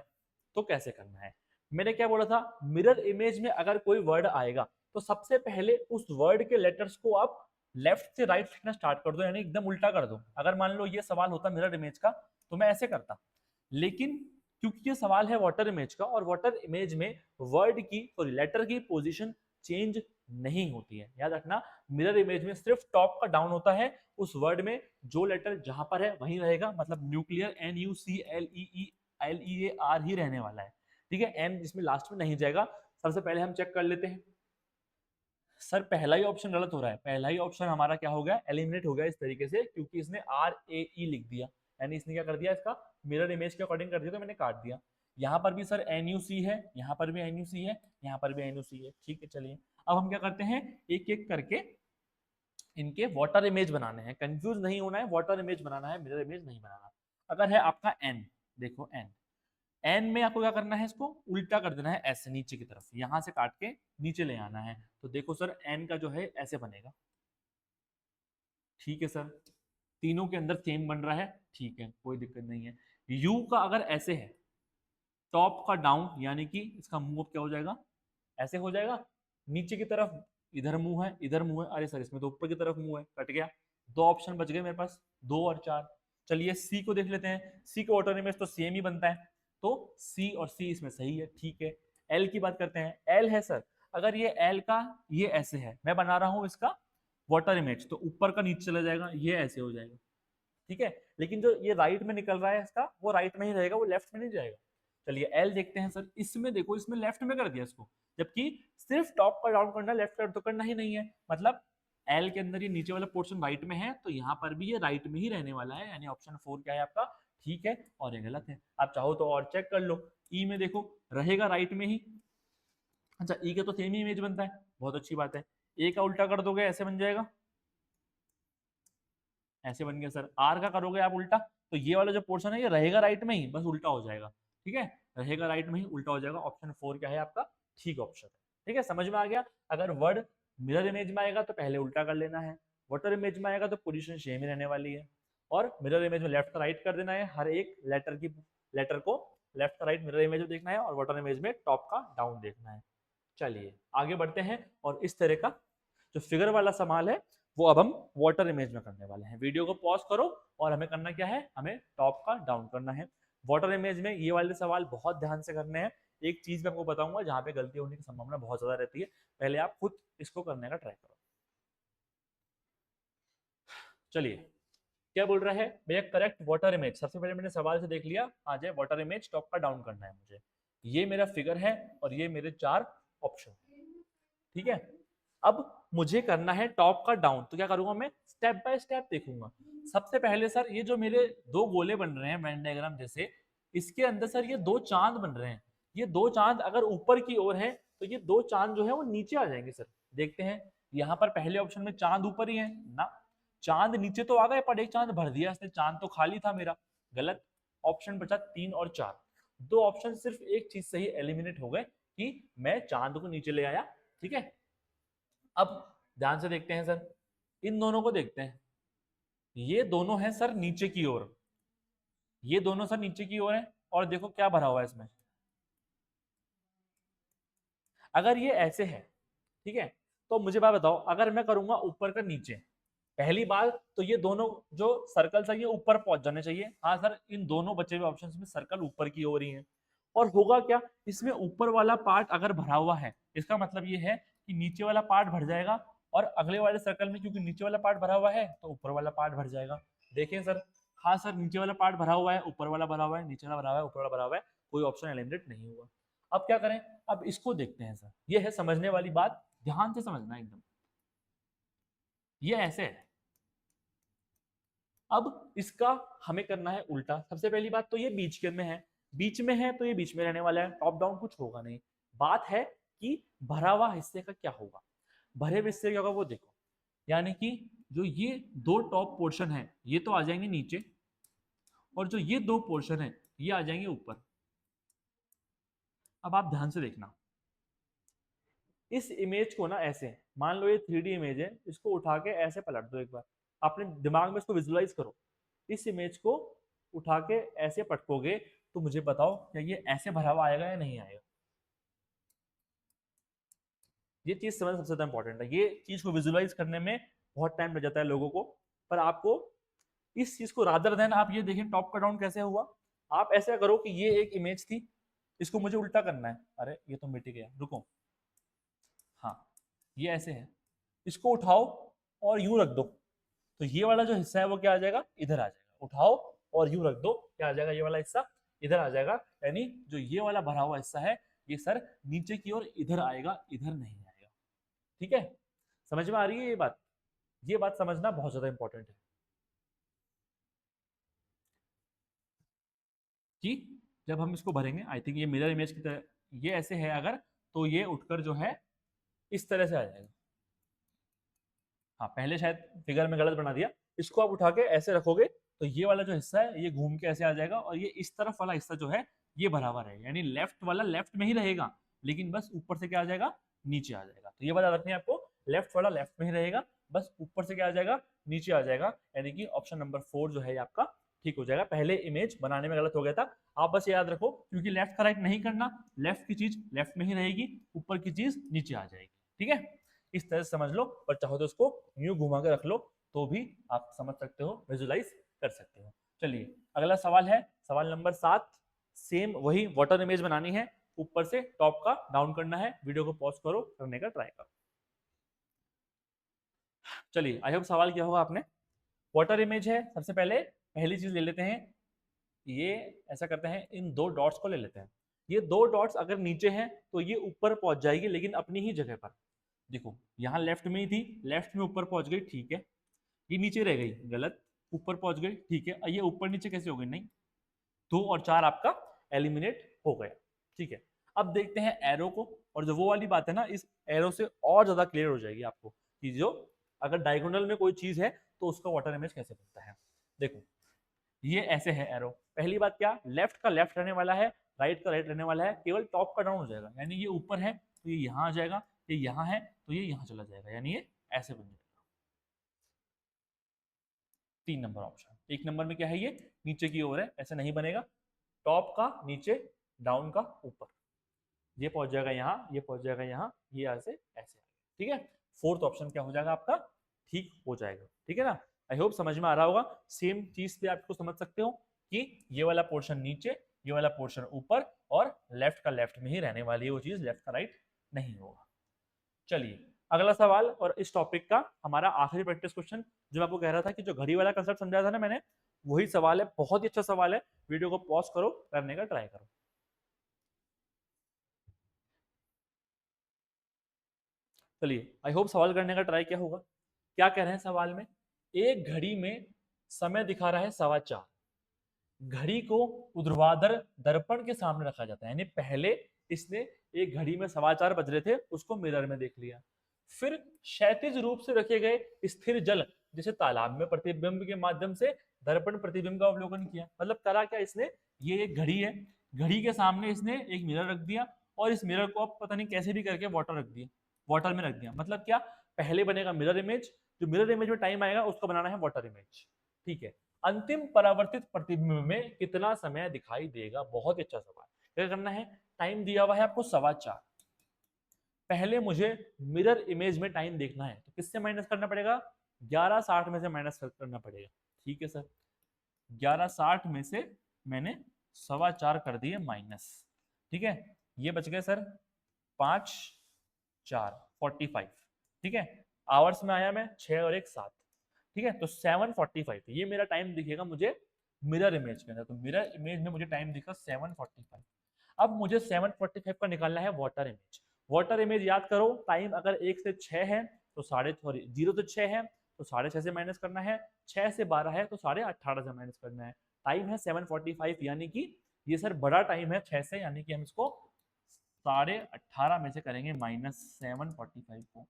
तो कैसे करना है। मैंने क्या बोला था, मिरर इमेज में अगर कोई वर्ड आएगा तो सबसे पहले उस वर्ड के लेटर्स को आप लेफ्ट से राइट लिखना स्टार्ट कर दो, यानी एकदम उल्टा कर दो। अगर मान लो ये सवाल होता मिरर इमेज का तो मैं ऐसे करता, लेकिन क्योंकि ये सवाल है वाटर इमेज का, और वाटर इमेज में वर्ड की सॉरी लेटर की पोजीशन चेंज नहीं होती है, याद रखना। मिरर इमेज में सिर्फ टॉप का डाउन होता है, उस वर्ड में जो लेटर जहां पर है वहीं रहेगा, मतलब न्यूक्लियर NUCLEAR ही रहने वाला है, ठीक है। एन इसमें लास्ट में नहीं जाएगा। सबसे पहले हम चेक कर लेते हैं, सर पहला ही ऑप्शन गलत हो रहा है। पहला ही ऑप्शन हमारा क्या हो गया, एलिमिनेट हो गया इस तरीके से, क्योंकि इसने RAE लिख दिया, यानी इसने क्या कर दिया, इसका मिरर इमेज के अकॉर्डिंग कर दिया, तो मैंने काट दिया। यहाँ पर भी सर NUC है, यहाँ पर भी NUC है, यहाँ पर भी NUC है, ठीक है। चलिए अब हम क्या करते हैं, एक एक करके इनके वाटर इमेज बनाने हैं, कंफ्यूज नहीं होना है, वाटर इमेज बनाना है, मिरर इमेज नहीं बनाना। अगर है आपका एन, देखो एन, एन में आपको क्या करना है, इसको उल्टा कर देना है ऐसे नीचे की तरफ, यहां से काट के नीचे ले आना है। तो देखो सर एन का जो है ऐसे बनेगा, ठीक है सर। तीनों के अंदर सेम बन रहा है, ठीक है, कोई दिक्कत नहीं है। यू का अगर ऐसे है, टॉप का डाउन, यानी कि इसका मूव क्या हो जाएगा, ऐसे हो जाएगा, नीचे की तरफ इधर मुंह है, इधर मुंह है, अरे सर इसमें तो ऊपर की तरफ मुंह है, कट गया। दो ऑप्शन बच गए मेरे पास, 2 और 4। चलिए सी को देख लेते हैं, सी का वाटर इमेज तो सेम ही बनता है, तो सी और सी इसमें सही है, ठीक है। एल की बात करते हैं, एल है सर, अगर ये एल का ये ऐसे है, मैं बना रहा हूं इसका वाटर इमेज, तो ऊपर का नीचे चला जाएगा, ये ऐसे हो जाएगा, ठीक है। लेकिन जो ये राइट में निकल रहा है इसका, वो राइट में ही रहेगा, वो लेफ्ट में नहीं जाएगा। चलिए एल देखते हैं सर, इसमें देखो, इसमें लेफ्ट में कर दिया इसको, जबकि सिर्फ टॉप का डाउन करना, लेफ्ट का तो करना ही नहीं है, मतलब एल के अंदर ये नीचे वाला पोर्शन राइट में है, तो यहाँ पर भी ये राइट में ही रहने वाला है, यानी ऑप्शन 4 क्या है आपका, ठीक है, और ये गलत है। आप चाहो तो और चेक कर लो, ई में देखो रहेगा राइट में ही, अच्छा ई के तो सेम ही इमेज बनता है, बहुत अच्छी बात है। ए का उल्टा कर दोगे ऐसे बन जाएगा, ऐसे बन गया सर। आर का करोगे आप उल्टा, तो ये वाला जो पोर्शन है ये रहेगा राइट में ही, बस उल्टा हो जाएगा, ठीक है, रहेगा राइट में ही, उल्टा हो जाएगा। ऑप्शन 4 क्या है आपका, ठीक ऑप्शन है, ठीक है, समझ में आ गया। अगर वर्ड मिरर इमेज में आएगा तो पहले उल्टा कर लेना है, वाटर इमेज में आएगा तो पोजीशन सेम ही रहने वाली है, और मिरर इमेज में लेफ्ट का राइट कर देना है, हर एक लेटर को लेफ्ट का राइट मिरर इमेज में देखना है, और वाटर इमेज में टॉप का डाउन देखना है। चलिए आगे बढ़ते हैं, और इस तरह का जो फिगर वाला सवाल है वो अब हम वाटर इमेज में करने वाले हैं। वीडियो को पॉज करो, और हमें करना क्या है, हमें टॉप का डाउन करना है। वाटर इमेज में ये वाले सवाल बहुत ध्यान से करने हैं। एक चीज मैं आपको बताऊंगा जहां पे गलती होने की संभावना बहुत ज्यादा रहती है, पहले आप खुद इसको करने का ट्राई करो। चलिए क्या बोल रहा है भैया, करेक्ट वाटर इमेज। सबसे पहले मैंने सवाल से देख लिया, आ जाए वाटर इमेज टॉप का डाउन करना है मुझे। ये मेरा फिगर है और ये मेरे 4 ऑप्शन, ठीक है। अब मुझे करना है टॉप का डाउन, तो क्या करूंगा मैं, स्टेप बाय स्टेप देखूंगा। सबसे पहले सर ये जो मेरे 2 गोले बन रहे हैं वेन डायग्राम जैसे, इसके अंदर सर ये 2 चांद बन रहे हैं। ये 2 चांद अगर ऊपर की ओर है तो ये 2 चांद जो है वो नीचे आ जाएंगे सर। देखते हैं, यहाँ पर पहले ऑप्शन में चांद ऊपर ही है ना, चांद नीचे तो आ गए पर एक चांद भर दिया इसने, चांद तो खाली था मेरा, गलत। ऑप्शन बचा 3 और 4, 2 ऑप्शन सिर्फ एक चीज से ही एलिमिनेट हो गए कि मैं चांद को नीचे ले आया, ठीक है। अब ध्यान से देखते हैं सर, इन दोनों को देखते हैं, ये दोनों हैं सर नीचे की ओर, ये दोनों सर नीचे की ओर है, और देखो क्या भरा हुआ है इसमें। अगर ये ऐसे है, ठीक है, तो मुझे बात बताओ, अगर मैं करूंगा ऊपर का नीचे, पहली बात तो ये दोनों जो सर्कल है ये ऊपर पहुंच जाने चाहिए। हाँ सर, इन दोनों बचे हुए ऑप्शंस में सर्कल ऊपर की ओर ही है। और होगा क्या, इसमें ऊपर वाला पार्ट अगर भरा हुआ है, इसका मतलब ये है कि नीचे वाला पार्ट भर जाएगा, और अगले वाले सर्कल में क्योंकि नीचे वाला पार्ट भरा हुआ है तो ऊपर वाला पार्ट भर जाएगा। देखें सर, हाँ सर, नीचे वाला पार्ट भरा हुआ है, ऊपर वाला भरा हुआ है, नीचे वाला भरा हुआ है, ऊपर वाला भरा हुआ है, कोई ऑप्शन एलिमिनेट नहीं हुआ। अब क्या करें, अब इसको देखते हैं सर, ये है समझने वाली बात, ध्यान से समझना एकदम। ये ऐसे है, अब इसका हमें करना है उल्टा। सबसे पहली बात तो ये बीच के में है, बीच में है तो ये बीच में रहने वाला है, टॉप डाउन कुछ होगा नहीं। बात है कि भरा हुआ हिस्से का क्या होगा, भरे हुए हिस्से क्या होगा वो देखो, यानी कि जो ये 2 टॉप पोर्शन है ये तो आ जाएंगे नीचे, और जो ये 2 पोर्शन है ये आ जाएंगे ऊपर। अब आप ध्यान से देखना, इस इमेज को ना ऐसे मान लो, ये 3D इमेज है, इसको उठा के ऐसे पलट दो एक बार, अपने दिमाग में इसको विजुलाइज करो। इस इमेज को उठा के ऐसे पटकोगे तो मुझे बताओ क्या ये ऐसे भरा हुआ आएगा या नहीं आएगा। ये चीज समझना सबसे ज्यादा इंपॉर्टेंट है, ये चीज को विजुलाइज करने में बहुत टाइम लग जाता है लोगों को, पर आपको इस चीज को रादर देन आप ये देखें टॉप का डाउन कैसे हुआ। आप ऐसा करो कि ये एक इमेज थी, इसको मुझे उल्टा करना है, अरे ये तो मिट गया, रुको, हाँ ये ऐसे है, इसको उठाओ और यूं रख दो, तो ये वाला जो हिस्सा है वो क्या आ जाएगा, इधर आ जाएगा। उठाओ और यूं रख दो, क्या आ जाएगा, ये वाला हिस्सा इधर आ जाएगा, यानी जो ये वाला भरा हुआ हिस्सा है ये सर नीचे की ओर इधर आएगा, इधर नहीं आएगा, ठीक है। समझ में आ रही है ये बात समझना बहुत ज्यादा इंपॉर्टेंट है कि जब हम इसको भरेंगे, आई थिंक ये मिरर इमेज की तरह, ये ऐसे है अगर, तो ये उठकर जो है इस तरह से आ जाएगा। हाँ पहले शायद फिगर में गलत बना दिया, इसको आप उठा के ऐसे रखोगे तो ये वाला जो हिस्सा है ये घूम के ऐसे आ जाएगा, और ये इस तरफ वाला हिस्सा जो है ये बराबर है, यानी लेफ्ट वाला लेफ्ट में ही रहेगा, लेकिन बस ऊपर से क्या आ जाएगा, नीचे आ जाएगा। तो ये बात याद रखनी है आपको, लेफ्ट वाला लेफ्ट में ही रहेगा, बस ऊपर से क्या आ जाएगा, नीचे आ जाएगा, यानी कि ऑप्शन नंबर 4 जो है आपका ठीक हो जाएगा। पहले इमेज बनाने में गलत हो गया था, आप बस याद रखो, क्योंकि लेफ्ट का राइट नहीं करना, लेफ्ट की चीज लेफ्ट में ही रहेगी, ऊपर की चीज नीचे आ जाएगी। ठीक है, इस तरह से समझ लो, पर चाहो तो उसको यूं घुमा के रख लो तो भी आप समझ सकते हो, विजुलाइज कर सकते हो। चलिए अगला सवाल है सवाल नंबर 7। सेम वही वाटर इमेज बनानी है, ऊपर से टॉप का डाउन करना है। वीडियो को पॉज करो, करने का ट्राई करो। चलिए आई होप सवाल क्या होगा आपने। वाटर इमेज है, सबसे पहले पहली चीज ले लेते हैं, ये ऐसा करते हैं, इन दो डॉट्स को ले लेते हैं। ये दो डॉट्स अगर नीचे हैं तो ये ऊपर पहुंच जाएगी, लेकिन अपनी ही जगह पर। देखो यहाँ लेफ्ट में ही थी, लेफ्ट में ऊपर पहुंच गई, ठीक है। ये नीचे रह गई, गलत, ऊपर पहुंच गई, ठीक है। ये ऊपर नीचे कैसे हो गई, नहीं। 2 और 4 आपका एलिमिनेट हो गया, ठीक है। अब देखते हैं एरो को, और जो वो वाली बात है ना, इस एरो से और ज्यादा क्लियर हो जाएगी आपको कि जो अगर डायगोनल में कोई चीज है तो उसका वाटर इमेज कैसे बनता है। देखो ये ऐसे है एरो, पहली बात क्या, लेफ्ट का लेफ्ट रहने वाला है, राइट का राइट रहने वाला है, केवल टॉप का डाउन हो जाएगा, यानी ये ऊपर है तो ये यहाँ आ जाएगा, ये यहाँ है तो ये यहाँ चला जाएगा, यानी ये ऐसे बन जाएगा। 3 नंबर ऑप्शन। 1 नंबर में क्या है, ये नीचे की ओर है, ऐसे नहीं बनेगा, टॉप का नीचे, डाउन का ऊपर, ये पहुंच जाएगा यहाँ, ये पहुंच जाएगा यहाँ, ये ऐसे ऐसे, ठीक है। 4th ऑप्शन क्या हो जाएगा आपका, ठीक हो जाएगा, ठीक है ना। आई होप समझ में आ रहा होगा। सेम चीज पे आपको समझ सकते हो कि ये वाला पोर्शन नीचे, ये वाला पोर्शन ऊपर, और लेफ्ट का लेफ्ट में ही रहने वाली है वो चीज, लेफ्ट का राइट नहीं होगा। चलिए अगला सवाल, और इस टॉपिक का हमारा आखिरी प्रैक्टिस क्वेश्चन, जो मैं आपको कह रहा था कि जो घड़ी वाला कंसेप्ट समझाया था ना मैंने, वही सवाल है, बहुत ही अच्छा सवाल है। वीडियो को पॉज करो, करने का ट्राई करो। चलिए आई होप सवाल करने का ट्राई क्या होगा। क्या कह रहे हैं सवाल में, एक घड़ी में समय दिखा रहा है 4:15, घड़ी को ऊर्ध्वाधर दर्पण के सामने रखा जाता है, यानी पहले इसने एक घड़ी में 4:15 बज रहे थे, उसको मिरर में देख लिया। फिर क्षैतिज रूप से रखे गए स्थिर जल जैसे तालाब में प्रतिबिंब के माध्यम से दर्पण प्रतिबिंब का अवलोकन किया। मतलब करा क्या इसने, ये एक घड़ी है, घड़ी के सामने इसने एक मिरर रख दिया, और इस मिरर को अब पता नहीं कैसे भी करके वाटर रख दिया, वाटर में रख दिया। मतलब क्या, पहले बनेगा मिरर इमेज, जो मिरर इमेज में टाइम आएगा उसको बनाना है वाटर इमेज, ठीक है। अंतिम परावर्तित प्रतिबिंब में कितना समय दिखाई देगा, बहुत अच्छा सवाल। क्या करना है, टाइम दिया हुआ है आपको 4:15, पहले मुझे मिरर इमेज में टाइम देखना है, तो किससे माइनस करना पड़ेगा, 11:60 में से माइनस करना पड़ेगा, ठीक है सर। 11:60 में से मैंने 4:15 कर दिए माइनस, ठीक है। ये बच गए सर 5, 4, 45, ठीक है। आवर्स में आया मैं 6 और 1, 7, ठीक है। तो 7:45 ये मेरा टाइम दिखेगा मुझे मिरर इमेज के अंदर, तो मिरर इमेज में मुझे टाइम दिखा 7:45। अब मुझे 7:45 का निकालना है वाटर इमेज। वाटर इमेज याद करो, टाइम अगर 1 से 6 है तो साढ़े, सॉरी 0 से 6 है तो 6:30 से माइनस करना है, 6 से 12 है तो 18:30 से माइनस करना है। टाइम है 7:45, यानी कि ये सर बड़ा टाइम है 6 से, यानी कि हम इसको 18:30 में से करेंगे माइनस 7:45 को।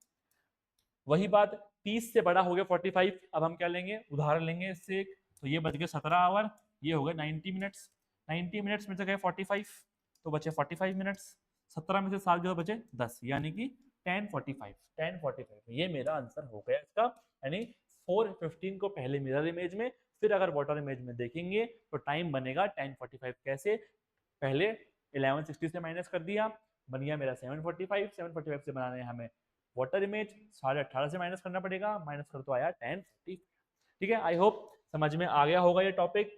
वही बात 30 से बड़ा हो गया 45, अब हम क्या लेंगे, उदाहरण लेंगे इससे एक, तो ये बच गए 17 आवर, ये हो गए 90 मिनट्स, 90 मिनट्स में से गए 45, तो बचे 45 मिनट्स, 17 में से 7 जो बचे 10, यानी कि 10:45, 10:45 ये मेरा आंसर हो गया इसका। यानी 4:15 को पहले मिरर इमेज में, फिर अगर वाटर इमेज में देखेंगे तो टाइम बनेगा 10:45। कैसे, पहले 11:60 से माइनस कर दिया, बन गया मेरा 7:45, 7:45 से बनाने हमें वाटर इमेज 18:30 से माइनस करना पड़ेगा, माइनस कर तो आया 10:40, ठीक है। आई होप समझ में आ गया होगा ये टॉपिक,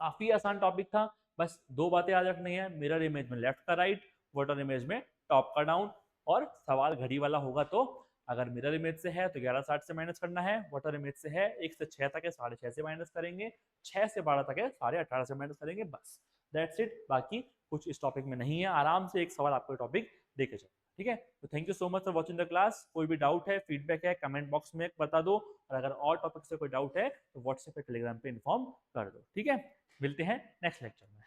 काफी आसान टॉपिक था। बस 2 बातें याद रखनी है, मिरर इमेज में लेफ्ट का राइट, वाटर इमेज में टॉप का डाउन। और सवाल घड़ी वाला होगा तो अगर मिरर इमेज से है तो 11:60 से माइनस करना है, वाटर इमेज से है 1 से 6 तक है 6:30 से माइनस करेंगे, 6 से 12 तक है 18:30 से माइनस करेंगे, बस दैट्स इट। बाकी कुछ इस टॉपिक में नहीं है, आराम से एक सवाल आपको टॉपिक देके चलो, ठीक है। तो thank you so much for watching the class. कोई भी डाउट है, फीडबैक है, कमेंट बॉक्स में बता दो, और अगर और टॉपिक से कोई डाउट है तो व्हाट्सएप पे टेलीग्राम पे इन्फॉर्म कर दो, ठीक है। मिलते हैं नेक्स्ट लेक्चर में।